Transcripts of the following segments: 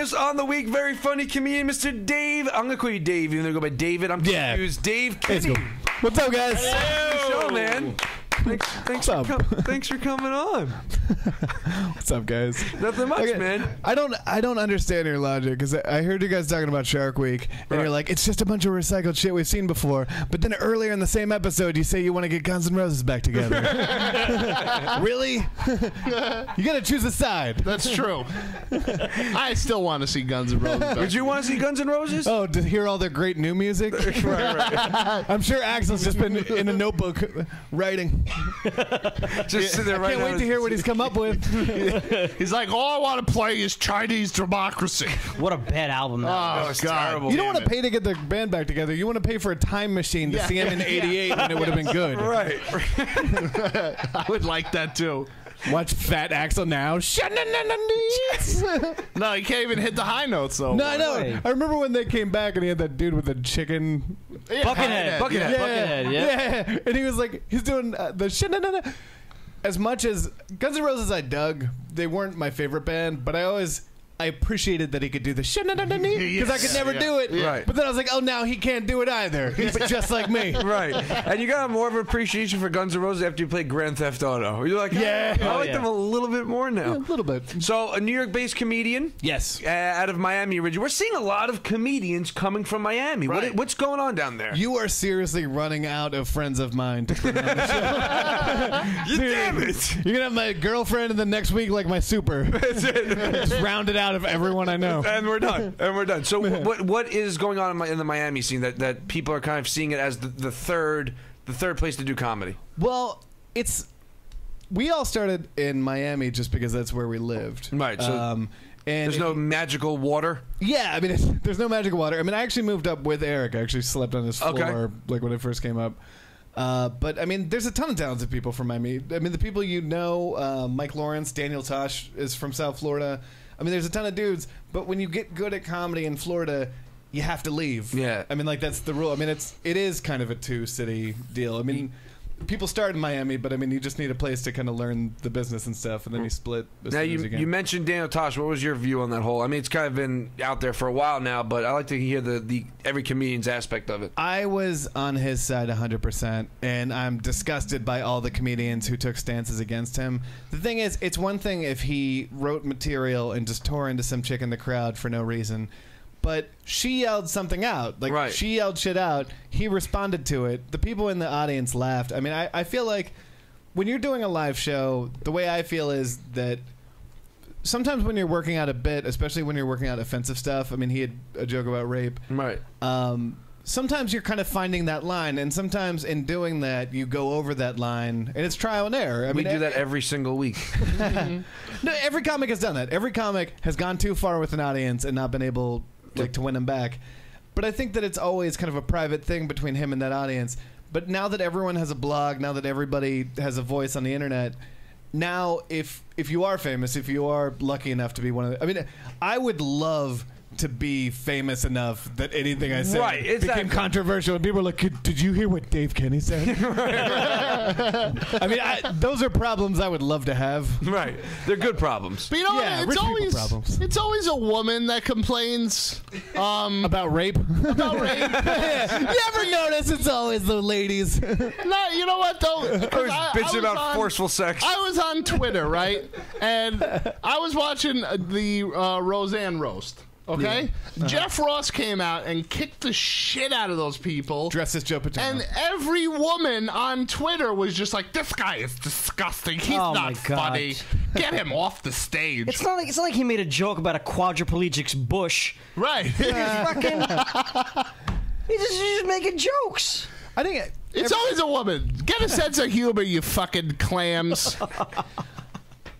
us on the week, very funny comedian, Mr. Dave. I'm going to call you Dave, even though you go by David. I'm confused. Dave Kinney. What's up, guys? Hello. Show, man. Thanks for coming on. What's up, guys? Nothing much, man. I don't understand your logic, because I heard you guys talking about Shark Week, and you're like, it's just a bunch of recycled shit we've seen before. But then earlier in the same episode, you say you want to get Guns N' Roses back together. Really? You got to choose a side. That's true. I still want to see Guns N' Roses back. Would you want to see Guns N' Roses? Oh, to hear all their great new music? Right. I'm sure Axel's just been in a notebook writing. Just sit there right I can't wait to hear what he's come up with. He's like, all I want to play is Chinese Democracy. What a bad album that was. Oh, God. Terrible. You don't want to pay to get the band back together. You want to pay for a time machine to see him in '88 when it would have been good. Right. I would like that, too. Watch Fat Axel now. No, he can't even hit the high notes, though. No, I know. I remember when they came back and he had that dude with the chicken. Buckethead. Yeah. And he was like, he's doing the shit. As much as Guns N' Roses I dug, they weren't my favorite band, but I appreciated that he could do the shit because I could never do it. Right. But then I was like, oh, now he can't do it either. He's just like me. Right. And you got more of an appreciation for Guns N' Roses after you played Grand Theft Auto. You're like, I like them a little bit more now. Yeah, a little bit. So, a New York-based comedian. Yes. Out of Miami originally. We're seeing a lot of comedians coming from Miami. Right. What's going on down there? You are seriously running out of friends of mine to bring on the show. Damn it. You're going to have my girlfriend, and then next week, like my super. That's it. Just round it out of everyone I know. And we're done. So what is going on in the Miami scene that people are kind of seeing it as the third place to do comedy? Well, we all started in Miami just because that's where we lived. Right. So and there's no magical water? Yeah, I mean, there's no magical water. I mean, I actually moved up with Eric. I actually slept on his floor like when it first came up. But, I mean, there's a ton of talented people from Miami. I mean, the people you know, Mike Lawrence, Daniel Tosh is from South Florida. I mean, there's a ton of dudes, but when you get good at comedy in Florida, you have to leave. Yeah. I mean, like, that's the rule. I mean, it is kind of a two-city deal. I mean, people start in Miami, but, I mean, you just need a place to kind of learn the business and stuff, and then you split as soon as you can. You mentioned Daniel Tosh. What was your view on that whole? I mean, it's kind of been out there for a while now, but I like to hear the every comedian's aspect of it. I was on his side 100%, and I'm disgusted by all the comedians who took stances against him. The thing is, it's one thing if he wrote material and just tore into some chick in the crowd for no reason. But she yelled something out. Like, she yelled shit out. He responded to it. The people in the audience laughed. I mean, I feel like when you're doing a live show, the way I feel is that sometimes when you're working out a bit, especially when you're working out offensive stuff, I mean, he had a joke about rape. Right. Sometimes you're kind of finding that line, and sometimes in doing that, you go over that line, and it's trial and error. I mean, do that every single week. No, every comic has done that. Every comic has gone too far with an audience and not been able to win them back. But I think that it's always kind of a private thing between him and that audience. But now that everyone has a blog, now that everybody has a voice on the internet, now if you are famous, if you are lucky enough to be one of the... I mean, I would love to be famous enough that anything I said became controversial, and people were like, "Did you hear what Dave Kinney said?" I mean, those are problems I would love to have. Right, they're good problems. But you know, it's always a woman that complains about rape. About rape. You ever notice it's always the ladies? No, you know what though? Always bitching about forceful sex. I was on Twitter, right, and I was watching the Roseanne roast. Okay? Yeah. Jeff Ross came out and kicked the shit out of those people. Dressed as Joe Paterno. And every woman on Twitter was just like, this guy is disgusting. He's not funny. Get him off the stage. It's not like he made a joke about a quadriplegic's bush. Right. He's just making jokes. I think it's always a woman. Get a sense of humor, you fucking clams.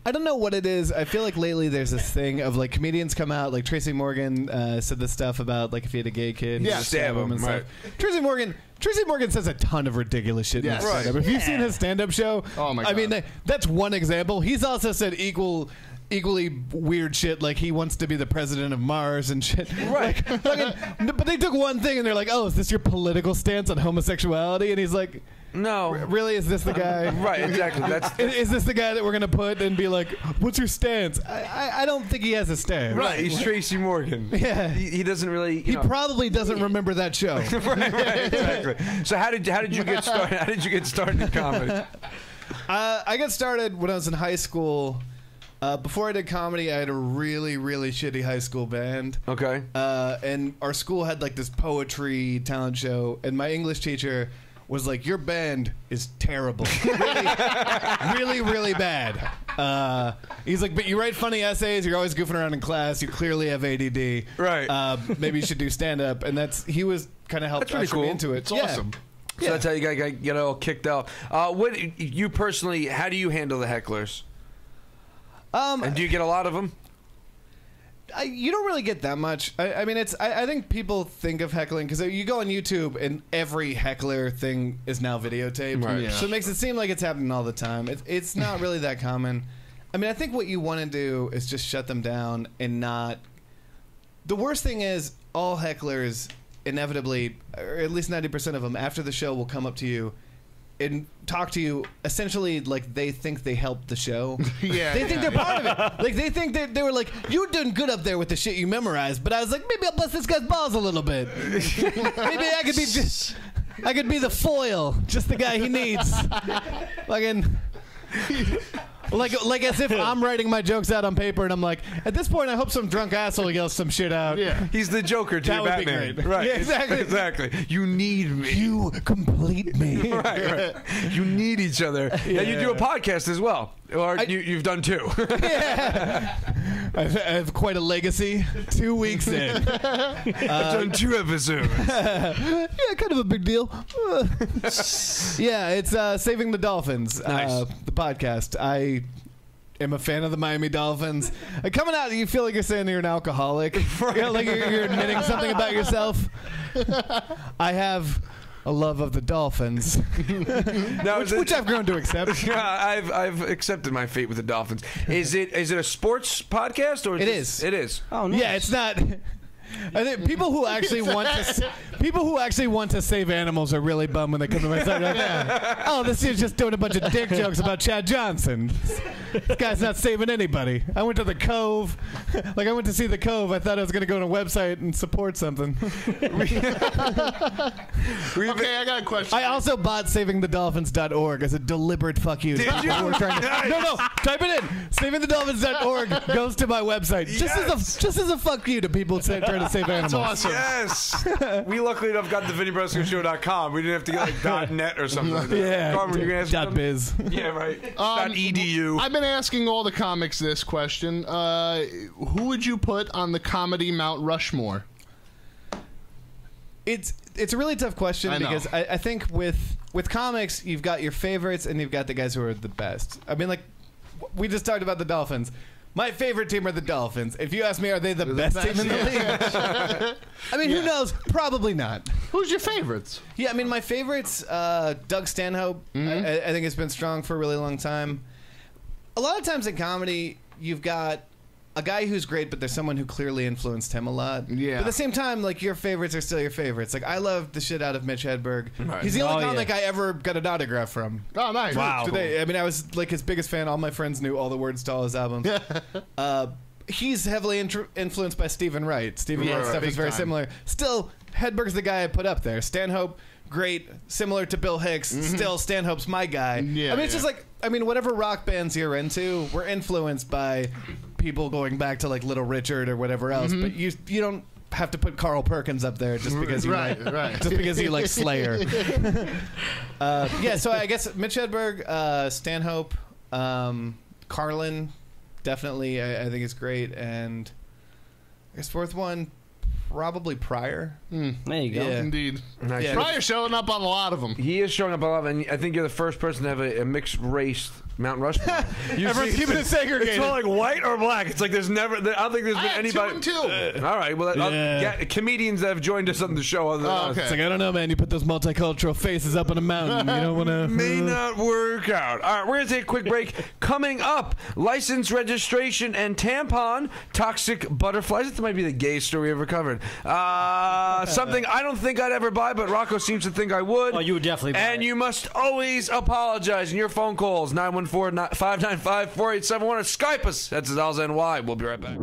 I don't know what it is. I feel like lately there's this thing of like comedians come out, like Tracy Morgan said this stuff about like if he had a gay kid, stab him and stuff. Tracy Morgan says a ton of ridiculous shit in his stand-up. If you've seen his stand-up show, oh my God. I mean, that's one example. He's also said equally weird shit, like he wants to be the president of Mars and shit. Right. But they took one thing and they're like, oh, is this your political stance on homosexuality? And he's like, No. Really, is this the guy? Right, exactly. Is this the guy that we're going to put and be like, what's your stance? I don't think he has a stance. Right, he's Tracy Morgan. Yeah. He doesn't really, He probably doesn't remember that show. right, exactly. So how did you get started? How did you get started in comedy? I got started when I was in high school. Before I did comedy, I had a really, really shitty high school band. Okay. And our school had like this poetry talent show, and my English teacher was like, your band is terrible. Really, really bad. He's like, but you write funny essays, you're always goofing around in class, you clearly have ADD. Right. Maybe you should do stand-up. And he was kind of helped usher me into it. It's awesome. So that's how you get all kicked out. What you personally, how do you handle the hecklers? And do you get a lot of them? You don't really get that much. I mean, I think people think of heckling because you go on YouTube and every heckler thing is now videotaped. Right. Yeah. So it makes it seem like it's happening all the time. It's not really that common. I mean, I think what you want to do is just shut them down and not. The worst thing is all hecklers inevitably, or at least 90% of them, after the show will come up to you and talk to you essentially like they think they helped the show. They think they're part of it. Like they think they were like, you're doing good up there with the shit you memorized, but I was like, maybe I'll bust this guy's balls a little bit. Maybe I could be the foil, just the guy he needs. Like as if I'm writing my jokes out on paper, and I'm like, at this point, I hope some drunk asshole yells some shit out. Yeah. He's the Joker to your Batman. Would be great. Right. Yeah, exactly. Exactly. You need me. You complete me. Right. You need each other. Yeah. And you do a podcast as well. Or you've done two. Yeah. I have quite a legacy. 2 weeks in. I've done 2 episodes. Yeah, kind of a big deal. Yeah, it's Saving the Dolphins, Nice. the podcast. I am a fan of the Miami Dolphins. Coming out, you feel like you're saying you're an alcoholic. You know, like you're admitting something about yourself. I have a love of the Dolphins, which I've grown to accept. Yeah, I've accepted my fate with the Dolphins. Is it a sports podcast or It is. It is. Oh, nice. Yeah, it's not. I think people who actually want to save animals are really bummed when they come to my site. Like, oh, this dude's just doing a bunch of dick jokes about Chad Johnson. This guy's not saving anybody. I went to the Cove. Like, I went to see the Cove. I thought I was going to go on a website and support something. Okay, I got a question. I also bought SavingTheDolphins.org as a deliberate fuck you. Did you? Nice. No, type it in. SavingTheDolphins.org goes to my website. Just as a fuck you to people trying to save animals. That's awesome. Yes. We luckily enough got the VinnyBruscoShow.com. We didn't have to get like .net or something like that. Yeah. Carmen, you're gonna ask something? .biz. Yeah, right. .edu. I've been asking all the comics this question. Who would you put on the comedy Mount Rushmore? It's a really tough question I know. because I think with comics, you've got your favorites and you've got the guys who are the best. I mean, like, we just talked about the Dolphins. My favorite team are the Dolphins. If you ask me, are they the best team in the league? I mean, who knows? Probably not. Who's your favorites? Yeah, I mean, my favorites, Doug Stanhope. I think it's been strong for a really long time. A lot of times in comedy, you've got a guy who's great, but there's someone who clearly influenced him a lot. Yeah. But at the same time, like, your favorites are still your favorites. Like, I love the shit out of Mitch Hedberg. Right. He's the only Oh, comic yeah. I ever got an autograph from. Oh, nice. Wow. Today, I mean, I was like his biggest fan. All my friends knew all the words to all his albums. He's heavily influenced by Stephen Wright. Stephen Wright's stuff big is very time. similar. Still, Hedberg's the guy I put up there. Stanhope, great, similar to Bill Hicks. Still, Stanhope's my guy. Yeah, I mean, it's yeah. just like, I mean, whatever rock bands you're into, we're influenced by people going back to like Little Richard or whatever else. But you don't have to put Carl Perkins up there just because you Right, like, right. just because you like Slayer. Yeah, so I guess Mitch Hedberg, Stanhope, Carlin, definitely I think is great, and I guess fourth one, probably Pryor. There you go. Yeah. Indeed. Nice. Yeah. Pryor showing up on a lot of them. He is showing up a lot, and I think you're the first person to have a mixed race Mount Rushmore. Everyone's keeping it segregated. It's all like white or black. It's like there's never. I don't think there's been anybody. 2 and 2. All right. Well, comedians that have joined us on the show. Other than us. It's like, I don't know, man. You put those multicultural faces up on a mountain. You don't want to. May not work out. All right, we're going to take a quick break. Coming up, license registration and tampon, toxic butterflies. That might be the gayest story we ever covered. Something I don't think I'd ever buy, but Rocco seems to think I would. Oh, you would definitely buy And it. you must always apologize in your phone calls, 914-595-4871, or Skype us. That's ZalzNY. We'll be right back.